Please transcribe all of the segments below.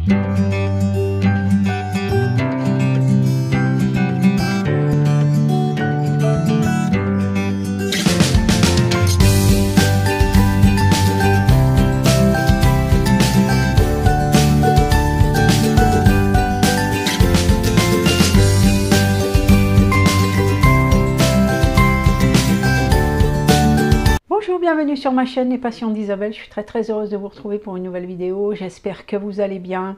Bonjour, bienvenue sur ma chaîne Les Passions d'Isabelle. Je suis très heureuse de vous retrouver pour une nouvelle vidéo. J'espère que vous allez bien.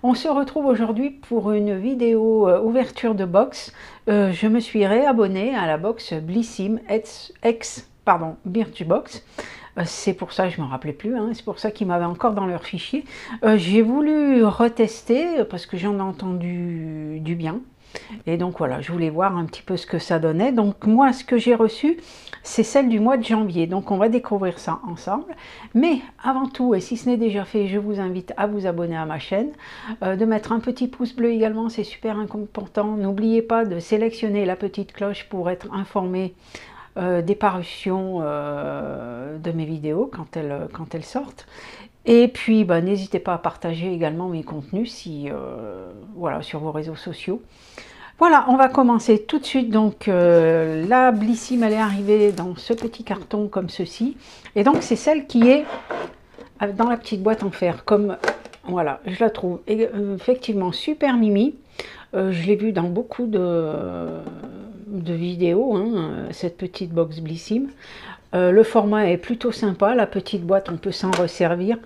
On se retrouve aujourd'hui pour une vidéo ouverture de box. Je me suis réabonnée à la box Blissim Birchbox. C'est pour ça, je ne me rappelais plus, hein, c'est pour ça qu'ils m'avaient encore dans leur fichier. J'ai voulu retester parce que j'en ai entendu du bien. Et donc voilà, je voulais voir un petit peu ce que ça donnait. Donc moi, ce que j'ai reçu, c'est celle du mois de janvier. Donc on va découvrir ça ensemble. Mais avant tout, et si ce n'est déjà fait, je vous invite à vous abonner à ma chaîne, de mettre un petit pouce bleu également, c'est super important. N'oubliez pas de sélectionner la petite cloche pour être informé des parutions de mes vidéos quand elles sortent. Et puis, n'hésitez pas à partager également mes contenus voilà, sur vos réseaux sociaux. Voilà, on va commencer tout de suite. Donc, la Blissim, elle est arrivée dans ce petit carton comme ceci. Et donc, c'est celle qui est dans la petite boîte en fer. Comme, voilà, je la trouve effectivement super mimi. Je l'ai vu dans beaucoup de vidéos, hein, cette petite box Blissim. Le format est plutôt sympa, la petite boîte on peut s'en resservir,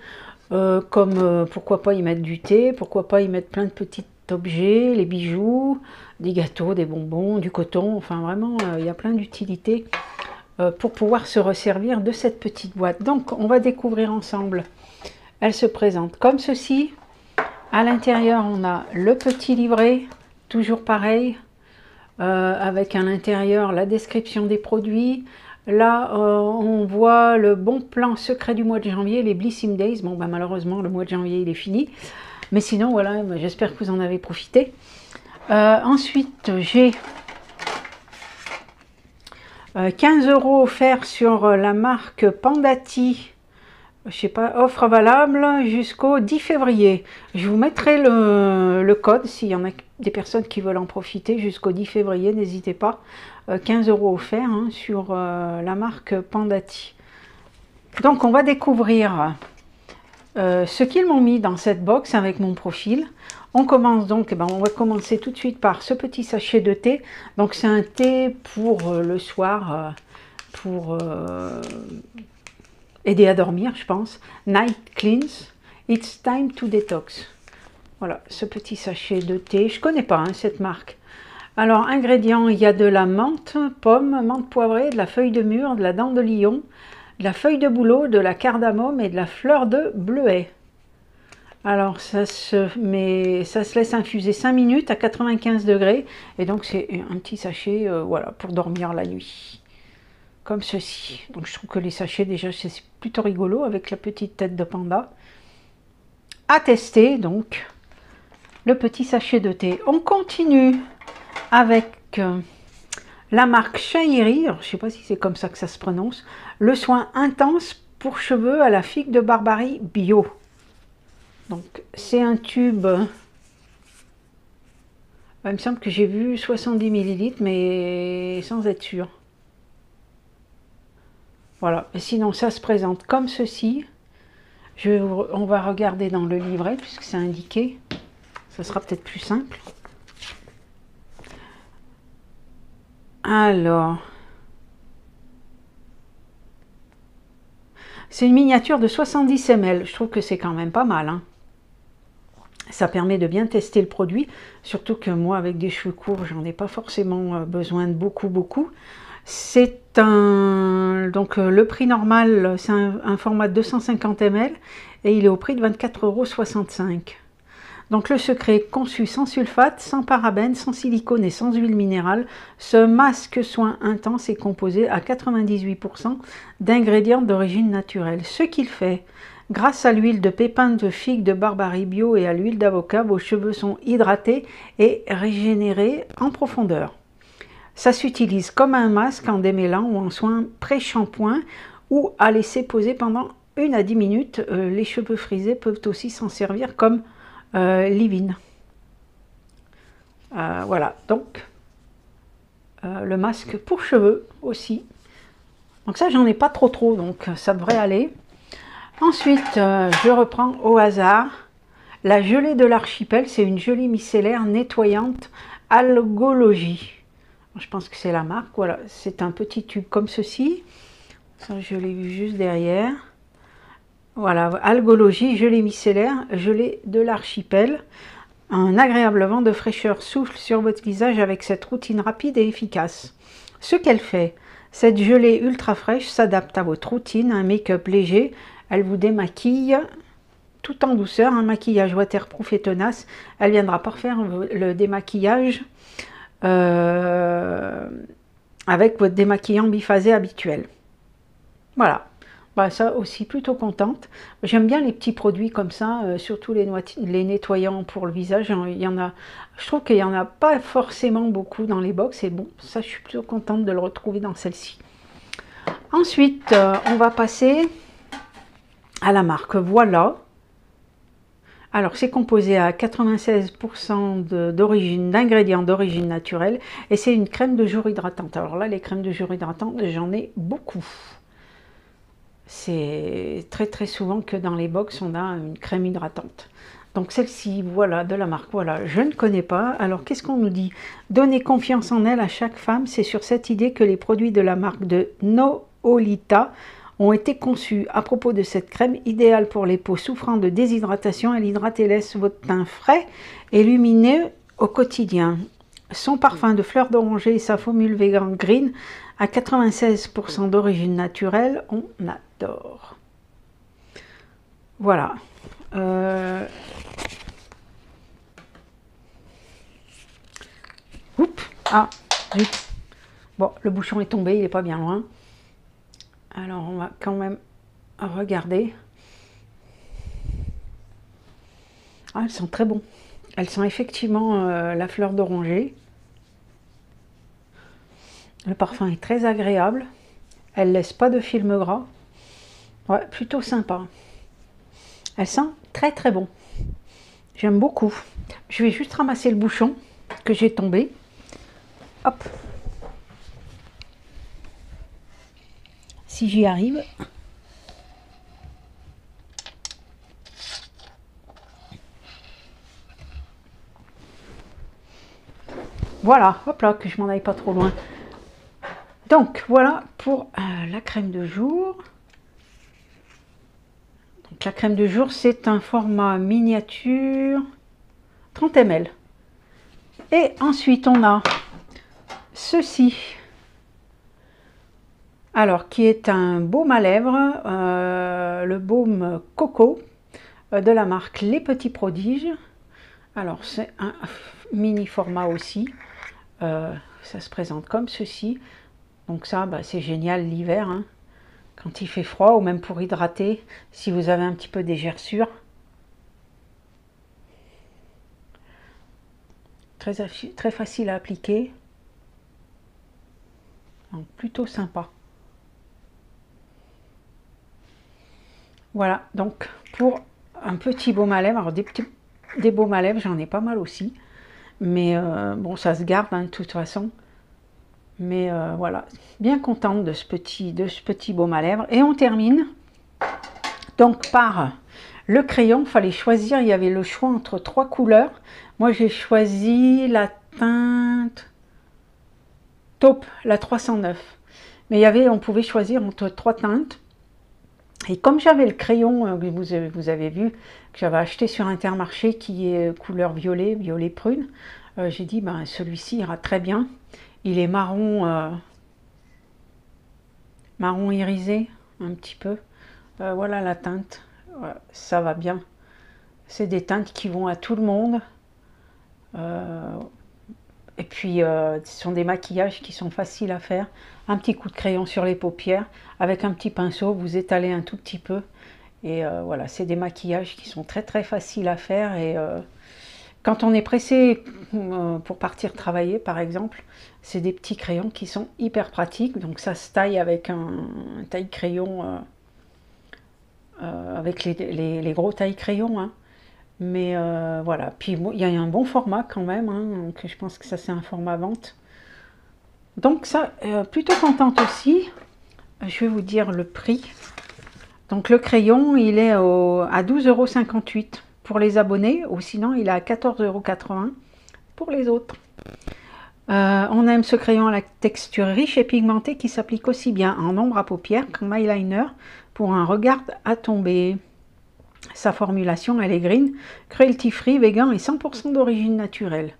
pourquoi pas y mettre du thé, pourquoi pas y mettre plein de petits objets, les bijoux, des gâteaux, des bonbons, du coton, enfin vraiment il y a plein d'utilités pour pouvoir se resservir de cette petite boîte. Donc on va découvrir ensemble. Elle se présente comme ceci. À l'intérieur on a le petit livret, toujours pareil, avec à l'intérieur la description des produits. Là, on voit le bon plan secret du mois de janvier, les Blissim Days. Bon, malheureusement, le mois de janvier, il est fini. Mais sinon, voilà, j'espère que vous en avez profité. Ensuite, j'ai 15 € offerts sur la marque Pandati. Je sais pas, offre valable jusqu'au 10 février. Je vous mettrai le code s'il y en a des personnes qui veulent en profiter jusqu'au 10 février, n'hésitez pas. 15 € offerts hein, sur la marque Pandati. Donc on va découvrir ce qu'ils m'ont mis dans cette box avec mon profil. On commence donc, on va commencer tout de suite par ce petit sachet de thé. Donc c'est un thé pour le soir, pour aider à dormir, je pense. Night Cleanse, It's Time to Detox. Voilà, ce petit sachet de thé. Je connais pas hein, cette marque. Alors, ingrédients, il y a de la menthe, pomme, menthe poivrée, de la feuille de mûre, de la dent de lion, de la feuille de bouleau, de la cardamome et de la fleur de bleuet. Alors, ça se laisse infuser 5 minutes à 95 degrés. Et donc, c'est un petit sachet voilà, pour dormir la nuit. Comme ceci. Donc, je trouve que les sachets, déjà, c'est plutôt rigolo avec la petite tête de panda. À tester, donc, le petit sachet de thé. On continue avec la marque Chahiri, je ne sais pas si c'est comme ça que ça se prononce, le soin intense pour cheveux à la figue de Barbarie bio. Donc c'est un tube, il me semble que j'ai vu 70 ml, mais sans être sûr. Voilà, et sinon ça se présente comme ceci. On va regarder dans le livret puisque c'est indiqué, ça sera peut-être plus simple. Alors, c'est une miniature de 70 ml. Je trouve que c'est quand même pas mal. Hein. Ça permet de bien tester le produit. Surtout que moi, avec des cheveux courts, j'en ai pas forcément besoin de beaucoup. C'est donc le prix normal, c'est un format de 250 ml et il est au prix de 24,65 €. Donc le secret, conçu sans sulfate, sans parabènes, sans silicone et sans huile minérale, ce masque soin intense est composé à 98% d'ingrédients d'origine naturelle. Ce qu'il fait, grâce à l'huile de pépins de figue de Barbarie bio et à l'huile d'avocat, vos cheveux sont hydratés et régénérés en profondeur. Ça s'utilise comme un masque en démêlant ou en soin pré-shampoing ou à laisser poser pendant 1 à 10 minutes. Les cheveux frisés peuvent aussi s'en servir comme Livin. Voilà, donc le masque pour cheveux aussi. Donc ça, j'en ai pas trop, donc ça devrait aller. Ensuite, je reprends au hasard la gelée de l'archipel. C'est une gelée micellaire nettoyante Algologie. Je pense que c'est la marque. Voilà, c'est un petit tube comme ceci. Ça, je l'ai vu juste derrière. Voilà, Algologie, gelée micellaire, gelée de l'archipel. Un agréable vent de fraîcheur souffle sur votre visage avec cette routine rapide et efficace. Ce qu'elle fait, cette gelée ultra fraîche s'adapte à votre routine, un make-up léger. Elle vous démaquille tout en douceur, un maquillage waterproof et tenace. Elle viendra parfaire le démaquillage avec votre démaquillant biphasé habituel. Voilà. Bah, ça aussi, plutôt contente. J'aime bien les petits produits comme ça, surtout les nettoyants pour le visage. Il y en a, je trouve qu'il n'y en a pas forcément beaucoup dans les box. Et bon, ça, je suis plutôt contente de le retrouver dans celle-ci. Ensuite, on va passer à la marque Voilà. Alors, c'est composé à 96% d'ingrédients d'origine naturelle. Et c'est une crème de jour hydratante. Alors là, les crèmes de jour hydratante, j'en ai beaucoup. C'est très souvent que dans les box, on a une crème hydratante. Donc celle-ci, voilà, de la marque, voilà, je ne connais pas. Alors qu'est-ce qu'on nous dit? Donner confiance en elle à chaque femme, c'est sur cette idée que les produits de la marque de Noolita ont été conçus. À propos de cette crème, idéale pour les peaux souffrant de déshydratation, elle hydrate et laisse votre teint frais et lumineux au quotidien. Son parfum de fleurs d'oranger et sa formule vegan green à 96% d'origine naturelle, on adore. Voilà. Oups, ah, zut. Bon, le bouchon est tombé, il n'est pas bien loin. Alors, on va quand même regarder. Ah, elles sont très bons. Elles sont effectivement la fleur d'oranger. Le parfum est très agréable. Elle laisse pas de film gras. Ouais, plutôt sympa. Elle sent très bon. J'aime beaucoup. Je vais juste ramasser le bouchon que j'ai tombé. Hop. Si j'y arrive. Voilà, hop là, que je m'en aille pas trop loin. Donc, voilà pour la crème de jour. Donc, la crème de jour, c'est un format miniature 30 ml. Et ensuite, on a ceci. Alors, qui est un baume à lèvres, le baume Coco de la marque Les Petits Prodiges. Alors, c'est un mini format aussi. Ça se présente comme ceci. Donc ça, bah, c'est génial l'hiver, hein, quand il fait froid, ou même pour hydrater, si vous avez un petit peu des gerçures. Très facile à appliquer. Donc, plutôt sympa. Voilà, donc pour un petit baume à lèvres, alors des baumes à lèvres, j'en ai pas mal aussi. Mais bon, ça se garde hein, de toute façon. Mais voilà, bien contente de ce petit baume à lèvres. Et on termine donc par le crayon. Il fallait choisir, il y avait le choix entre 3 couleurs. Moi, j'ai choisi la teinte taupe, la 309. Mais on pouvait choisir entre 3 teintes. Et comme j'avais le crayon, vous avez vu, que j'avais acheté sur Intermarché, qui est couleur violet prune, j'ai dit, ben, celui-ci ira très bien. Il est marron, marron irisé, un petit peu. Voilà la teinte, ça va bien. C'est des teintes qui vont à tout le monde. Et puis, ce sont des maquillages qui sont faciles à faire. Un petit coup de crayon sur les paupières. Avec un petit pinceau, vous étalez un tout petit peu. Et voilà, c'est des maquillages qui sont très faciles à faire. Et quand on est pressé pour partir travailler, par exemple, c'est des petits crayons qui sont hyper pratiques. Donc ça se taille avec un taille-crayon, avec les gros taille-crayons. Hein. Mais voilà, puis bon, il y a un bon format quand même, hein, donc je pense que ça c'est un format vente. Donc ça, plutôt contente aussi. Je vais vous dire le prix. Donc le crayon, il est à 12,58 € pour les abonnés, ou sinon il est à 14,80 € pour les autres. On aime ce crayon à la texture riche et pigmentée qui s'applique aussi bien en ombre à paupières qu'en eyeliner pour un regard à tomber. Sa formulation, elle est green, cruelty free, vegan et 100% d'origine naturelle.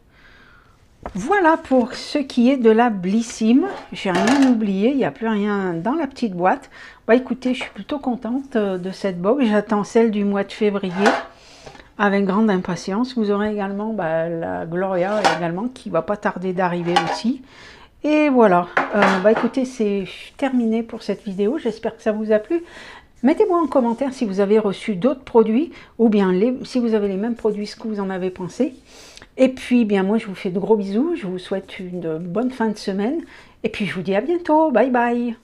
Voilà pour ce qui est de la Blissim. J'ai rien oublié, il n'y a plus rien dans la petite boîte. Bah écoutez, je suis plutôt contente de cette box. J'attends celle du mois de février avec grande impatience. Vous aurez également la Gloria également qui va pas tarder d'arriver aussi. Et voilà, bah écoutez, c'est terminé pour cette vidéo. J'espère que ça vous a plu. Mettez-moi en commentaire si vous avez reçu d'autres produits ou bien si vous avez les mêmes produits, ce que vous en avez pensé. Et puis, bien moi, je vous fais de gros bisous. Je vous souhaite une bonne fin de semaine. Et puis, je vous dis à bientôt. Bye bye.